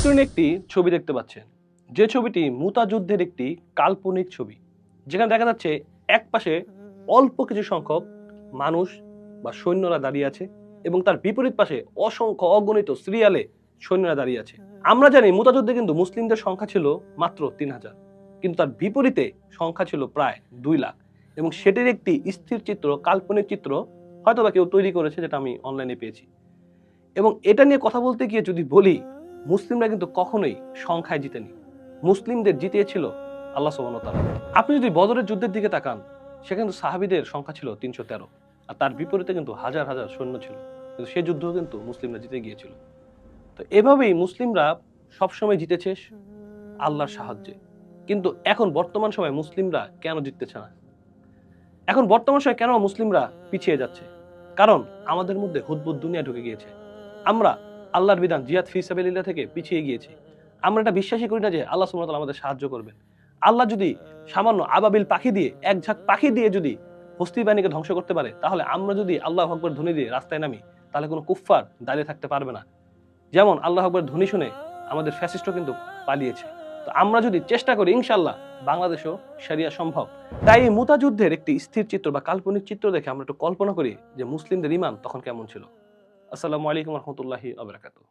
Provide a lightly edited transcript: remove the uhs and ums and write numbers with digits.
স্ক্রিনে একটি ছবি দেখতে পাচ্ছেন, যে ছবিটি মুতা যুদ্ধের একটি কাল্পনিক ছবি, যেখানে দেখা যাচ্ছে এক পাশে অল্প কিছু সংখ্যক মানুষ বা সৈন্যরা দাঁড়িয়ে আছে এবং তার বিপরীত পাশে অসংখ্য অগণিত সিরিয়ালে সৈন্যরা দাঁড়িয়ে আছে। আমরা জানি মুতা যুদ্ধে কিন্তু মুসলিমদের সংখ্যা ছিল মাত্র ৩,০০০, কিন্তু তার বিপরীতে সংখ্যা ছিল প্রায় ২ লাখ এবং সেটির একটি স্থির চিত্র, কাল্পনিক চিত্র হয়তোবা কেউ তৈরি করেছে, যেটা আমি অনলাইনে পেয়েছি। এবং এটা নিয়ে কথা বলতে গিয়ে যদি বলি, মুসলিমরা কিন্তু কখনোই সংখ্যায় জিতেনি, মুসলিমদের জিতিয়েছিল আল্লাহ সুবহানাহু ওয়া তাআলা। আপনি যদি বদরের যুদ্ধের দিকে তাকান, সেখানে কিন্তু সাহাবীদের সংখ্যা ছিল ৩১৩, আর তার বিপরীতে কিন্তু হাজার হাজার সৈন্য ছিল, কিন্তু সেই যুদ্ধও কিন্তু মুসলিমরা জিতে গিয়েছিল। তো এভাবেই মুসলিমরা সবসময় জিতেছে আল্লাহর সাহায্যে। কিন্তু এখন বর্তমান সময়ে মুসলিমরা কেন জিততেছে না? এখন বর্তমান সময়ে কেন মুসলিমরা পিছিয়ে যাচ্ছে? কারণ আমাদের মধ্যে হুদবুদ দুনিয়া ঢুকে গিয়েছে। আমরা আল্লাহর বিধান জিহাদ ফি সাবিলিল্লাহ থেকে পিছিয়ে গিয়েছি। আমরা এটা বিশ্বাসই করি না যে আল্লাহ সুবহানাহু ওয়া তাআলা আমাদের সাহায্য করবেন। আল্লাহ যদি সামান্য আবাবিল পাখি দিয়ে, এক ঝাঁক পাখি দিয়ে যদি হস্তি বাহিনীকে ধ্বংস করতে পারে, তাহলে আমরা যদি আল্লাহু আকবার ধ্বনি দিয়ে রাস্তায় নামি, তাহলে কোনো কুফফার দাঁড়িয়ে থাকতে পারবে না। যেমন আল্লাহু আকবার ধ্বনি শুনে আমাদের ফ্যাসিস্টও কিন্তু পালিয়েছে। তো আমরা যদি চেষ্টা করি, ইনশাআল্লাহ বাংলাদেশেও শরিয়া সম্ভব। তাই এই মুতা যুদ্ধের একটি স্থির চিত্র বা কাল্পনিক চিত্র দেখে আমরা একটু কল্পনা করি যে মুসলিমদের ঈমান তখন কেমন ছিল। আসসালামু আলাইকুম ওয়া রাহমাতুল্লাহি ওয়া বারাকাতুহু।